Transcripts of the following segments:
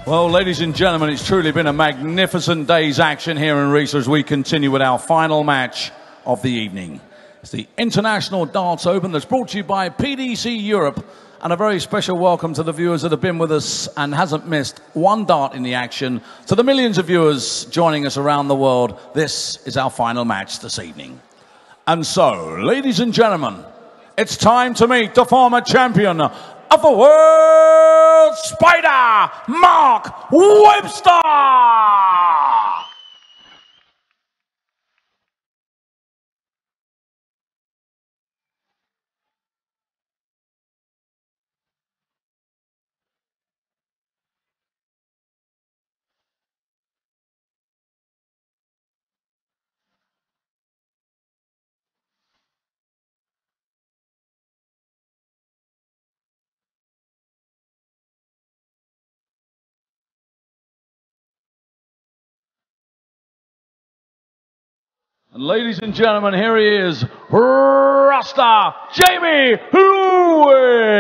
Well, ladies and gentlemen, it's truly been a magnificent day's action here in Riesa as we continue with our final match of the evening. It's the International Darts Open that's brought to you by PDC Europe, and a very special welcome to the viewers that have been with us and hasn't missed one dart in the action. To the millions of viewers joining us around the world, this is our final match this evening. And so, ladies and gentlemen, it's time to meet the former champion of the world, Spider, Mark Webster! And ladies and gentlemen, here he is, Rasta Jamie Lewis.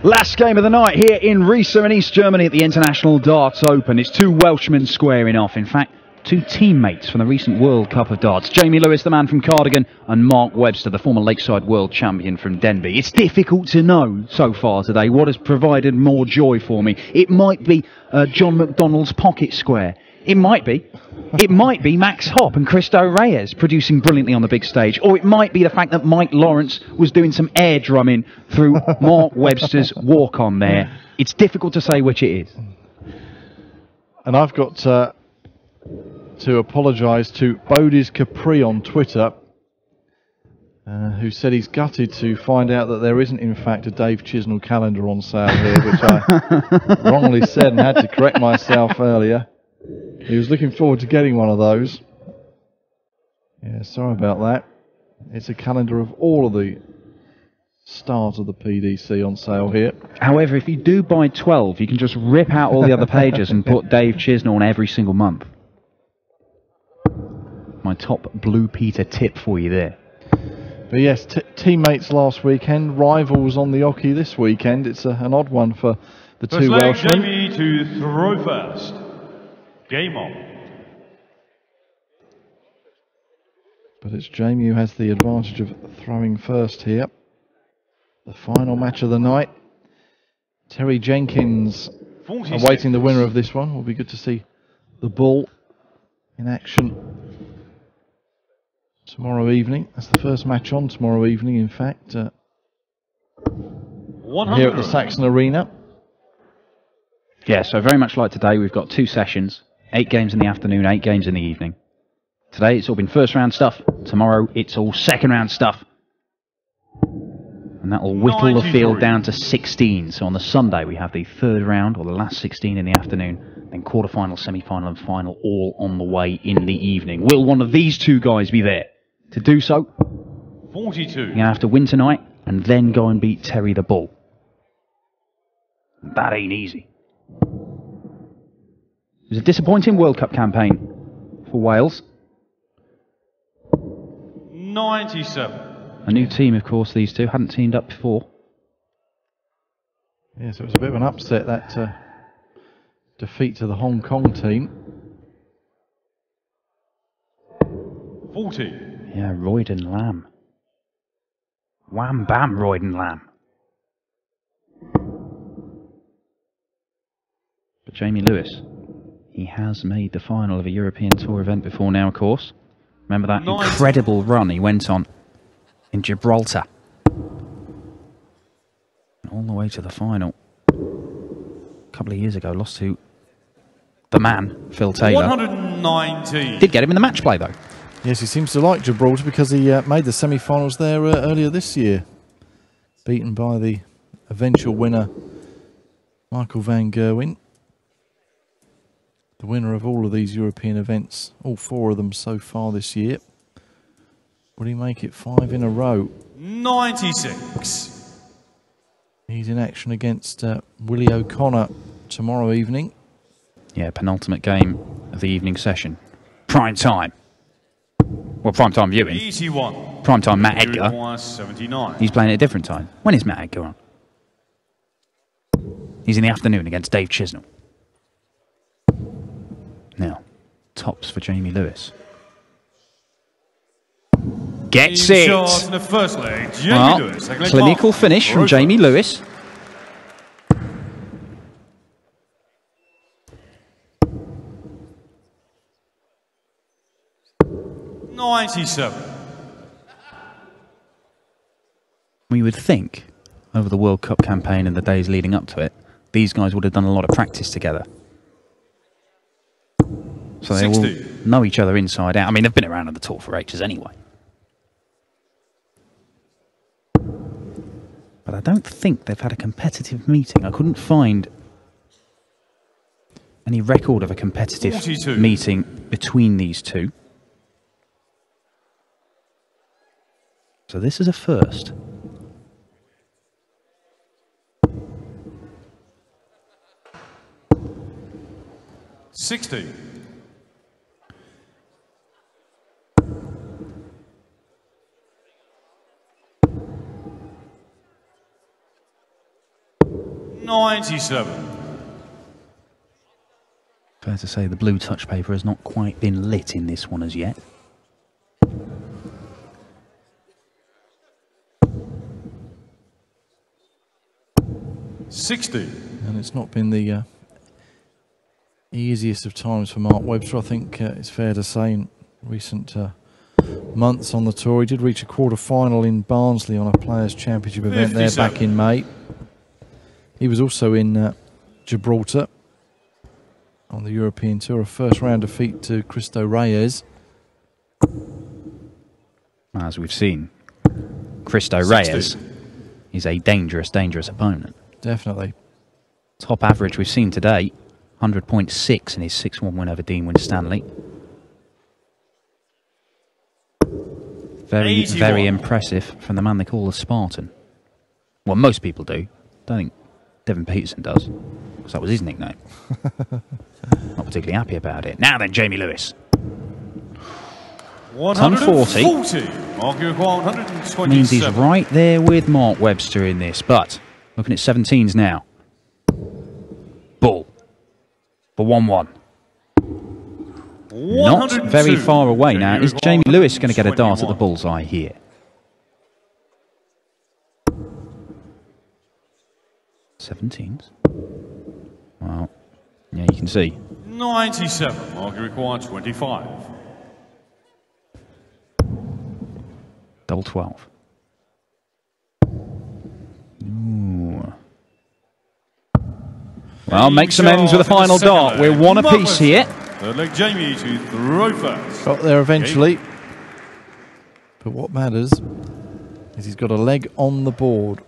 Last game of the night here in Riesa in East Germany at the International Darts Open. It's two Welshmen squaring off. In fact, two teammates from the recent World Cup of Darts. Jamie Lewis, the man from Cardigan, and Mark Webster, the former Lakeside World Champion from Denby. It's difficult to know so far today what has provided more joy for me. It might be John McDonnell's pocket square. It might be. It might be Max Hopp and Cristo Reyes producing brilliantly on the big stage. Or it might be the fact that Mike Lawrence was doing some air drumming through Mark Webster's walk-on there. It's difficult to say which it is. And I've got to apologise to Bodie's Capri on Twitter, who said he's gutted to find out that there isn't in fact a Dave Chisnell calendar on sale here, which I wrongly said and had to correct myself earlier. He was looking forward to getting one of those. Yeah, sorry about that. It's a calendar of all of the stars of the PDC on sale here. However, if you do buy 12, you can just rip out all the other pages and put Dave Chisnell on every single month. My top Blue Peter tip for you there. But yes, teammates last weekend, rivals on the Oki this weekend. It's an odd one for the two Welshmen. Jamie to throw first. Game on. But it's Jamie who has the advantage of throwing first here. The final match of the night. Terry Jenkins 46. awaiting the winner of this one. Will be good to see the bull in action tomorrow evening. That's the first match on tomorrow evening, in fact. Here at the Saxon Arena. Yeah, so very much like today, we've got two sessions. 8 games in the afternoon, 8 games in the evening. Today it's all been first round stuff. Tomorrow it's all second round stuff. And that will whittle 93. the field down to 16. So on the Sunday we have the third round, or the last 16 in the afternoon. Then quarter-final, semi-final and final all on the way in the evening. Will one of these two guys be there? To do so, 42. you're going to have to win tonight and then go and beat Terry the Bull. That ain't easy. It was a disappointing World Cup campaign for Wales. 97. A new team, of course, these two. Hadn't teamed up before. Yes, it was a bit of an upset, that defeat to the Hong Kong team. 40. Yeah, Royden Lamb. Wham bam, Royden Lamb. But Jamie Lewis, he has made the final of a European Tour event before now, of course. Remember that incredible run he went on in Gibraltar. All the way to the final. A couple of years ago, lost to the man, Phil Taylor. 119. Did get him in the match play, though. Yes, he seems to like Gibraltar because he made the semi-finals there earlier this year. Beaten by the eventual winner, Michael van Gerwen. The winner of all of these European events, all 4 of them so far this year. Will he make it 5 in a row? 96. He's in action against Willie O'Connor tomorrow evening. Yeah, penultimate game of the evening session. Prime time. Well, prime time viewing. 81. Prime time Matt Edgar. 79. He's playing at a different time. When is Matt Edgar on? He's in the afternoon against Dave Chisnell. Now, tops for Jamie Lewis. Gets it! In the first leg, Jamie Well, Lewis. clinical finish from Jamie Lewis. We would think, over the World Cup campaign and the days leading up to it, these guys would have done a lot of practice together. So they 60. will know each other inside out. I mean, they've been around on the tour for ages anyway. But I don't think they've had a competitive meeting. I couldn't find any record of a competitive 42. meeting between these two. So this is a first. Fair to say the blue touch paper has not quite been lit in this one as yet. And it's not been the easiest of times for Mark Webster, I think it's fair to say, in recent months on the tour. He did reach a quarter-final in Barnsley on a Players' Championship event there back in May. He was also in Gibraltar on the European Tour, a first-round defeat to Cristo Reyes. As we've seen, Cristo Reyes is a dangerous, dangerous opponent. Definitely. Top average we've seen today, 100.6 in his 6-1 win over Dean Winstanley. Very, 81. very impressive from the man they call the Spartan. Well, most people do. Don't think Devin Peterson does, because that was his nickname. Not particularly happy about it. Now then, Jamie Lewis. 140. Means he's right there with Mark Webster in this, but looking at 17s now. Bull. For 1-1. Not very far away now. Is Jamie Lewis going to get a dart at the bullseye here? Seventeens. Well, yeah, you can see. 97. Mark required 25. Double 12. Ooh. Well, make some ends with the final dart. We're one apiece here. Third leg, Jamie to throw first. Got there eventually. But what matters is he's got a leg on the board.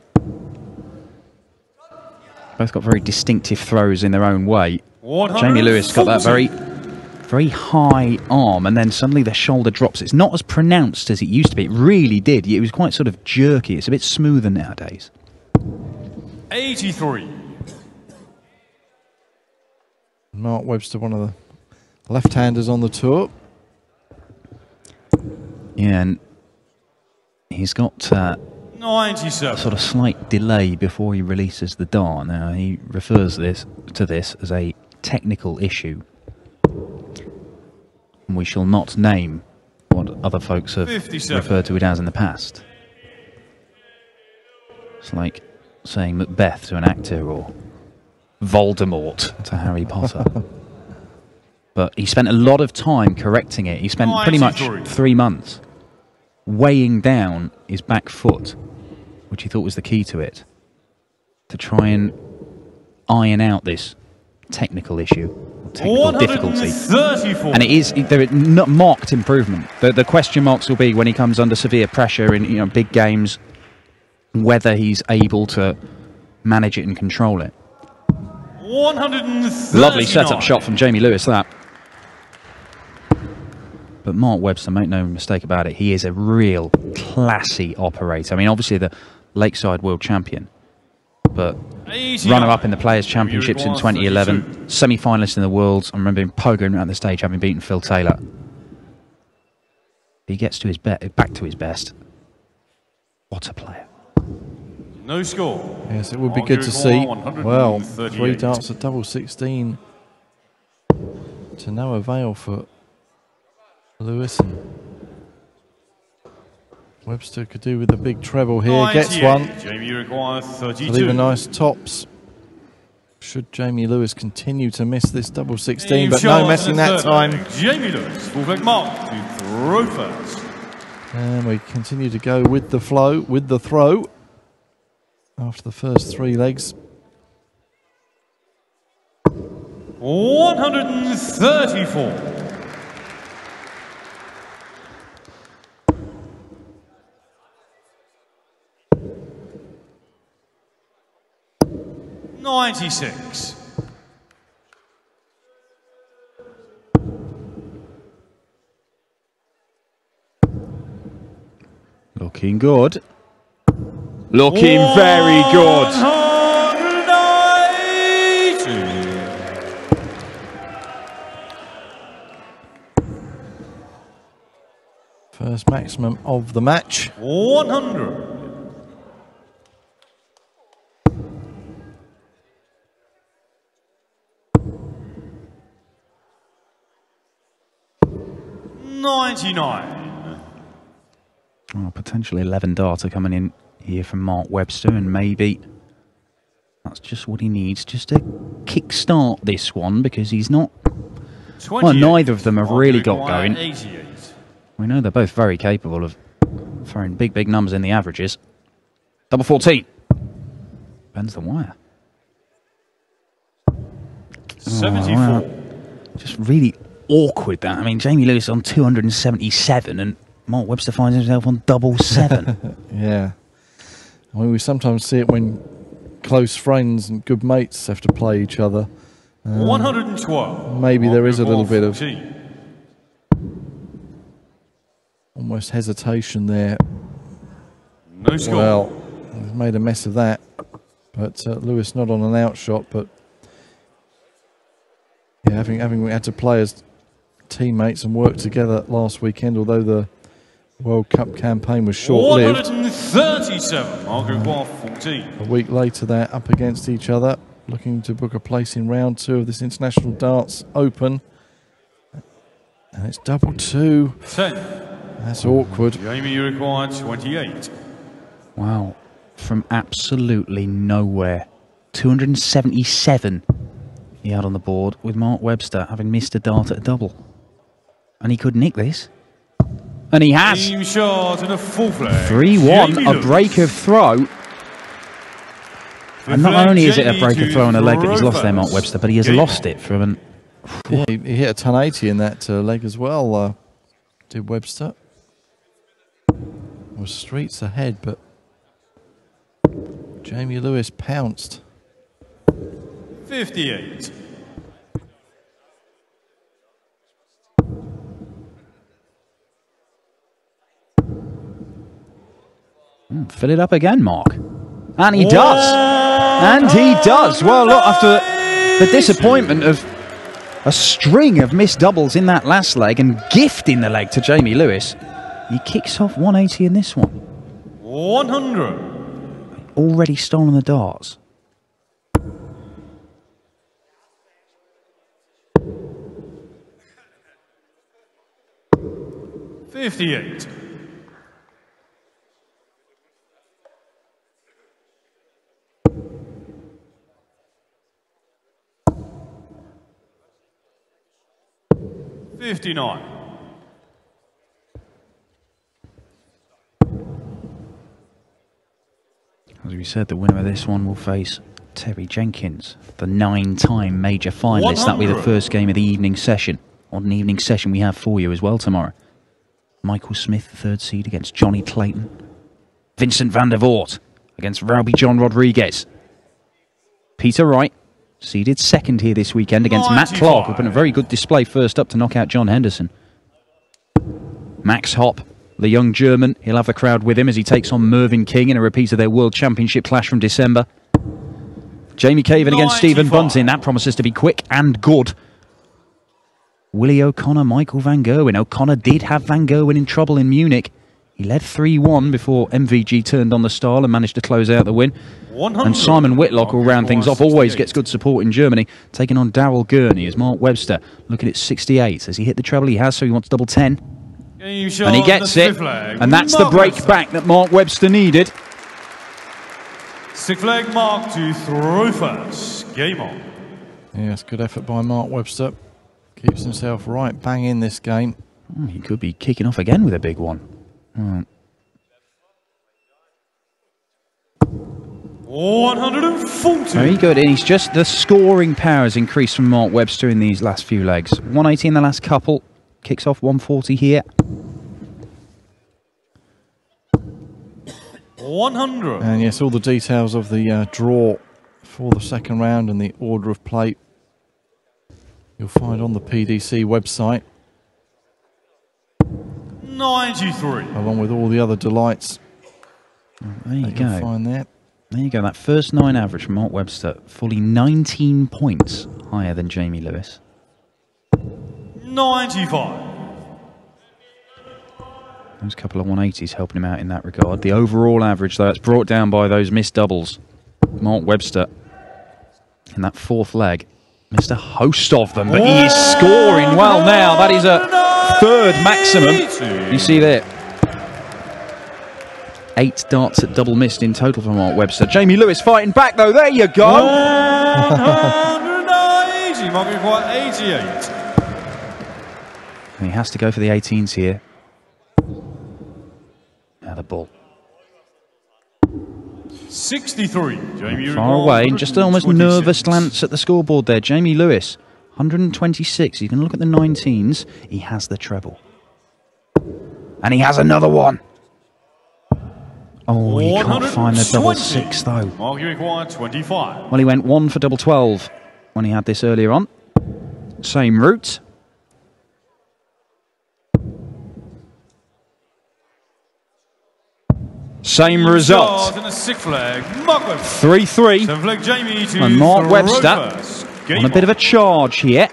Both got very distinctive throws in their own way. Jamie Lewis got that very, very high arm, and then suddenly the shoulder drops. It's not as pronounced as it used to be. It really did. It was quite sort of jerky. It's a bit smoother nowadays. 83. Mark Webster, one of the left-handers on the tour. Yeah, and he's got 97. a sort of slight delay before he releases the dart. Now, he refers to this as a technical issue. And we shall not name what other folks have 57. referred to it as in the past. It's like saying Macbeth to an actor or Voldemort to Harry Potter. But he spent a lot of time correcting it. He spent pretty much 3 months weighing down his back foot, which he thought was the key to it, to try and iron out this technical issue, technical difficulty. 134. And there is not marked improvement. The question marks will be when he comes under severe pressure in big games, whether he's able to manage it and control it. 139. Lovely setup shot from Jamie Lewis, that. But Mark Webster, make no mistake about it, he is a real classy operator. I mean, obviously the Lakeside World Champion, but runner-up in the Players' Championships in 2011, semi-finalist in the Worlds. I remember him pogoing around the stage, having beaten Phil Taylor. He gets to his back to his best. What a player. No score. Yes, it would be good to see. Well, 3 darts at double 16 to no avail for Lewis. Webster could do with a big treble here. Gets one. Jamie requires 32. To leave a nice tops. Should Jamie Lewis continue to miss this double 16, but no messing that time. Jamie Lewis, full flag mark to throw first. And we continue to go with the flow, with the throw. After the first 3 legs. 134. $96. Looking good. Looking very good. 180. First maximum of the match. 100. $99. Oh, potentially 11 darter coming in here from Mark Webster, and maybe that's just what he needs just to kick-start this one, because he's not... Well, neither of them have really got going. 88. We know they're both very capable of throwing big, big numbers in the averages. Double 14. Bends the wire. 74. Wow. Just really awkward, that. I mean, Jamie Lewis on 277 and Mark Webster finds himself on double 7. Yeah. I mean, we sometimes see it when close friends and good mates have to play each other. 112. Maybe there is a little bit of almost hesitation there. No score. Well, he's made a mess of that. But Lewis not on an outshot, but yeah, having had to play as teammates and work together last weekend, although the World Cup campaign was short-lived. 137. Margot 14. A week later, they're up against each other, looking to book a place in round 2 of this International Darts Open. And it's double 2. 10. That's awkward. Jamie, you require 28. Wow. From absolutely nowhere. 277 he had on the board, with Mark Webster having missed a dart at a double. And he could nick this. And he has. Team shot and a full flag. 3-1, a break of throw. And not only is it a break of throw on a leg that he's lost there, Mark Webster, but he has lost it from an... Yeah, he hit a 1080 in that leg as well, did Webster. Was streets ahead, but Jamie Lewis pounced. 58. Fill it up again, Mark. And he does. And he does. Well, look, after the disappointment of a string of missed doubles in that last leg and gifting the leg to Jamie Lewis, he kicks off 180 in this one. 100. Already stolen the darts. $58. $59. As we said, the winner of this one will face Terry Jenkins, the 9-time major finalist. That'll be the first game of the evening session. On an evening session we have for you as well tomorrow. Michael Smith, the third seed, against Johnny Clayton. Vincent van der Voort against Rowby John Rodriguez. Peter Wright, seeded second here this weekend against Matt Clark, who put in a very good display first up to knock out John Henderson. Max Hopp, the young German, he'll have the crowd with him as he takes on Mervyn King in a repeat of their World Championship clash from December. Jamie Caven against Stephen Bunting, that promises to be quick and good. Willie O'Connor, Michael Van Gerwen. O'Connor did have Van Gerwen in trouble in Munich. He led 3-1 before MVG turned on the style and managed to close out the win. And Simon Whitlock will round things off, always gets good support in Germany, taking on Darryl Gurney as Mark Webster looking at 68. Has he hit the treble? He has, so he wants double 10. And he gets it, and that's the break back that Mark Webster needed. Stick flag Mark to throw first. Game on. Yes, good effort by Mark Webster. Keeps himself right bang in this game. Oh, he could be kicking off again with a big one. Oh. 140. Very good, and he's just, the scoring power has increased from Mark Webster in these last few legs. 180 in the last couple, kicks off 140 here. 100. And yes, all the details of the draw for the second round and the order of play you'll find on the PDC website. 93. Along with all the other delights. There you go. You'll find there. There you go, that first 9 average from Mark Webster, fully 19 points higher than Jamie Lewis. 95. Those couple of 180s helping him out in that regard. The overall average, though, it's brought down by those missed doubles. Mark Webster, in that fourth leg, missed a host of them, but he is scoring well now. That is a third maximum. You see there. 8 darts at double missed in total for Mark Webster. Jamie Lewis fighting back, though. There you go. 180. Might be quite 88. And he has to go for the 18s here. Now the ball. 63. Jamie Far away, and just an almost nervous glance at the scoreboard there. Jamie Lewis, 126. You can look at the 19s. He has the treble. And he has another one. Oh, he can't find the double 6, though. Mark, you require 25. Well, he went 1 for double 12 when he had this earlier on. Same route. Same result. 3-3. And Mark Webster on a bit of a charge here.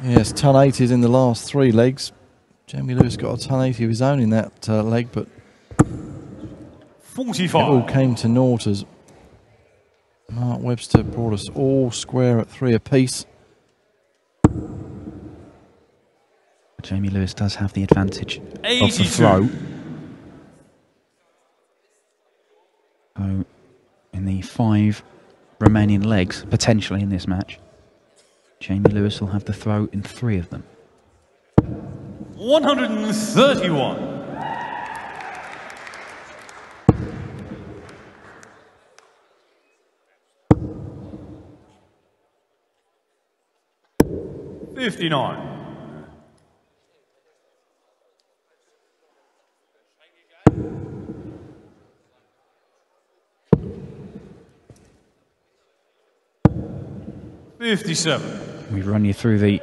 Yes, ton 80s in the last 3 legs. Jamie Lewis got a ton 80 of his own in that leg, but 45. It all came to naught as Mark Webster brought us all square at 3 apiece. Jamie Lewis does have the advantage 82. of the throw. So, in the 5 remaining legs, potentially in this match, Jamie Lewis will have the throw in 3 of them. 131. $59. 57. We run you through the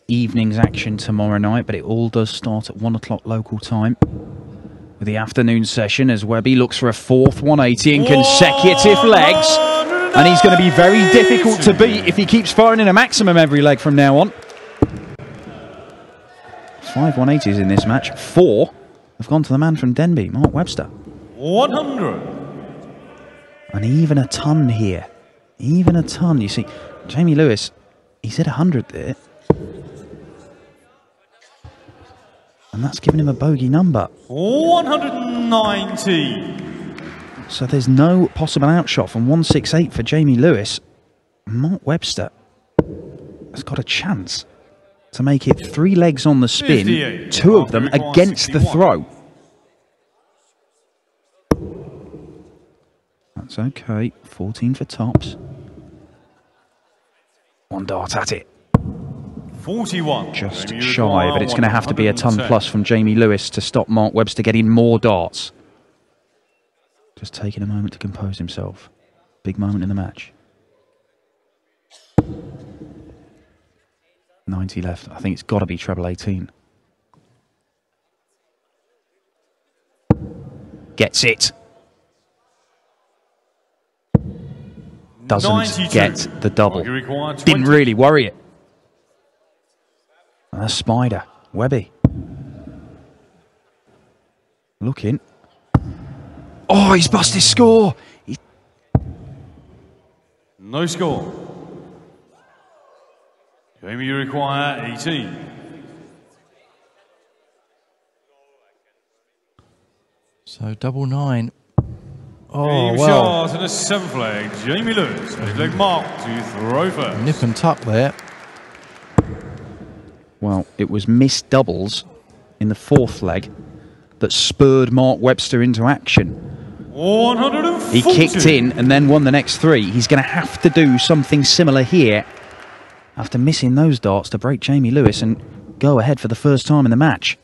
evening's action tomorrow night, but it all does start at 1 o'clock local time with the afternoon session as Webby looks for a 4th 180 in consecutive legs. And he's going to be very difficult to beat if he keeps firing in a maximum every leg from now on. 5 180s in this match. 4 have gone to the man from Denby, Mark Webster. 100. And even a ton here. Even a ton. You see, Jamie Lewis, he's hit 100 there. And that's given him a bogey number. 190. So there's no possible outshot from 168 for Jamie Lewis. Mark Webster has got a chance to make it 3 legs on the spin, 2 of them against the throw. That's okay. 14 for tops. One dart at it. 41. Just shy, but it's going to have to be a ton plus from Jamie Lewis to stop Mark Webster getting more darts. Just taking a moment to compose himself. Big moment in the match. 90 left. I think it's got to be treble 18. Gets it. Doesn't 92. get the double. Didn't really worry it. And a spider. Webby. Looking. Oh, he's busted his score. No score. Jamie, you require 18. So double 9. Oh, Game well. shot and a 7th leg. Jamie Lewis. 8th leg Mark to throw first. Nip and tuck there. Well, it was missed doubles in the 4th leg that spurred Mark Webster into action. 140. He kicked in and then won the next 3. He's going to have to do something similar here after missing those darts to break Jamie Lewis and go ahead for the first time in the match.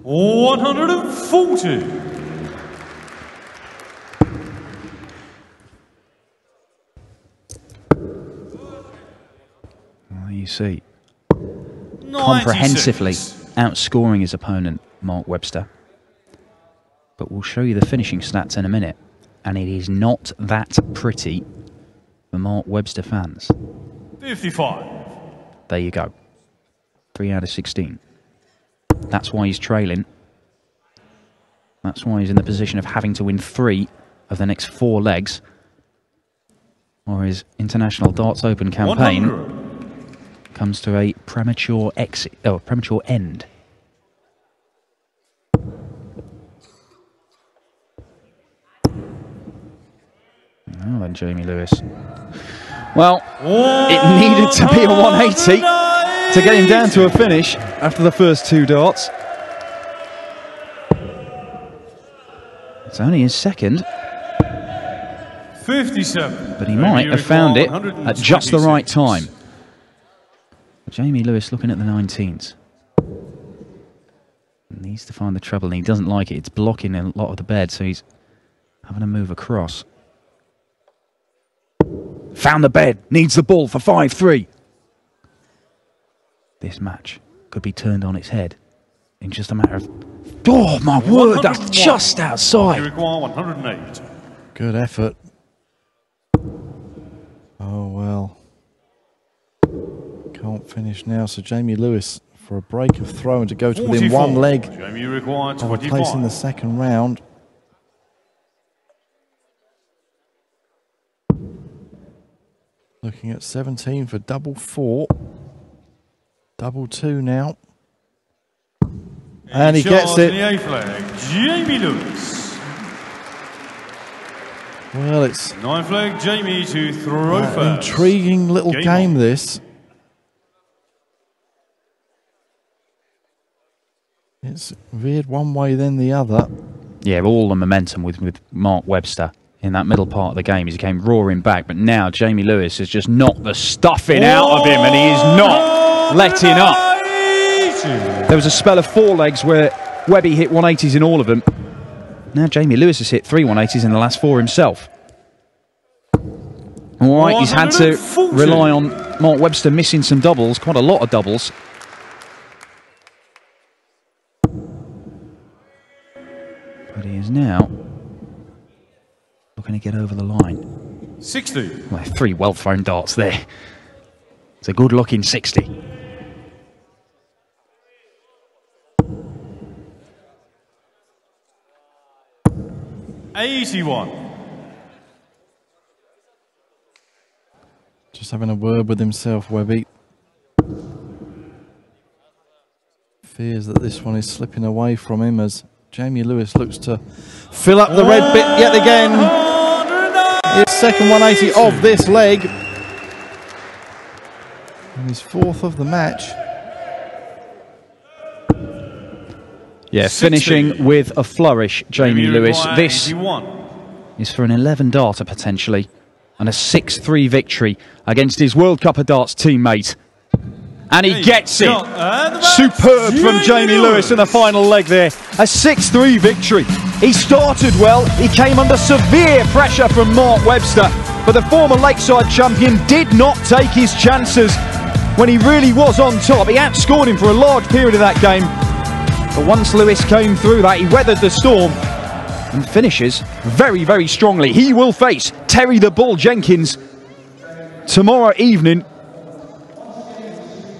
140. Well, you see, 96. comprehensively outscoring his opponent, Mark Webster. But we'll show you the finishing stats in a minute, and it is not that pretty for Mark Webster fans. 55. There you go. 3 out of 16. That's why he's trailing. That's why he's in the position of having to win 3 of the next 4 legs. Or his International Darts Open campaign 100. comes to a premature exit, oh, premature end. Oh, then Jamie Lewis. Well, it needed to be a 180 to get him down to a finish after the first 2 darts. It's only his second. 57. But he might have found it at just the right time. Jamie Lewis looking at the 19s. Needs to find the treble and he doesn't like it. It's blocking a lot of the bed, so he's having to move across. Found the bed, needs the ball for 5-3. This match could be turned on its head in just a matter of... Oh my word, that's just outside. You require 108. Good effort. Oh, well. Can't finish now, so Jamie Lewis for a break of throw and to go to within 1 leg Jamie, you require of a place in the 2nd round. Looking at 17 for double 4. Double 2 now. And he gets it. The 8th leg, Jamie Lewis. Well, it's 9th leg, Jamie to throw first. intriguing little game on. this. It's veered one way then the other. Yeah, all the momentum with Mark Webster in that middle part of the game. He came roaring back, but now Jamie Lewis has just knocked the stuffing out of him and he is not letting up. There was a spell of 4 legs where Webby hit 180s in all of them. Now Jamie Lewis has hit 3 180s in the last 4 himself. All right, he's had to rely on Mark Webster missing some doubles, quite a lot of doubles. But he is now looking to get over the line. 60. Well, 3 well-thrown darts there. It's a good-looking 60. Just having a word with himself, Webby. Fears that this one is slipping away from him as Jamie Lewis looks to fill up the red bit yet again. His second 180 of this leg. And his 4th of the match. Yeah, finishing with a flourish, Jamie Lewis. This 81. is for an 11-darter potentially, and a 6-3 victory against his World Cup of Darts teammate. And he gets it. Superb from Jamie Lewis in the final leg there. A 6-3 victory. He started well. He came under severe pressure from Mark Webster, but the former Lakeside champion did not take his chances when he really was on top. He outscored him for a large period of that game. But once Lewis came through that, he weathered the storm and finishes very, very strongly. He will face Terry the Bull Jenkins tomorrow evening.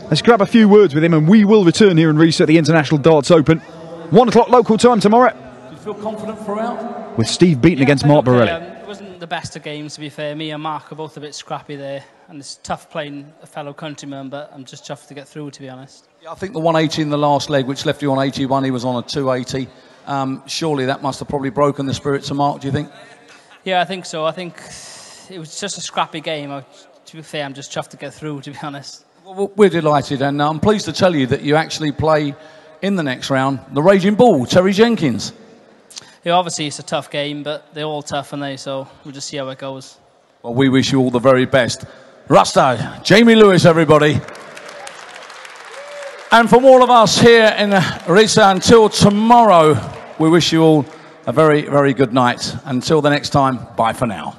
Let's grab a few words with him and we will return here in Riesa at the International Darts Open. 1 o'clock local time tomorrow. Do you feel confident throughout? With Steve Beaton against Mark Borelli. It wasn't the best of games, to be fair. Me and Mark are both a bit scrappy there, and it's tough playing a fellow countryman, but I'm just chuffed to get through, to be honest. Yeah, I think the 180 in the last leg, which left you on 81, he was on a 280. Surely that must have probably broken the spirits of Mark, do you think? Yeah, I think so. I think it was just a scrappy game. To be fair, I'm just chuffed to get through, to be honest. Well, we're delighted, and I'm pleased to tell you that you actually play in the next round the Raging Bull, Terry Jenkins. Yeah, obviously it's a tough game, but they're all tough, aren't they? So we'll just see how it goes. Well, we wish you all the very best. Rasta, Jamie Lewis, everybody. And from all of us here in Riesa, until tomorrow, we wish you all a very, very good night. Until the next time, bye for now.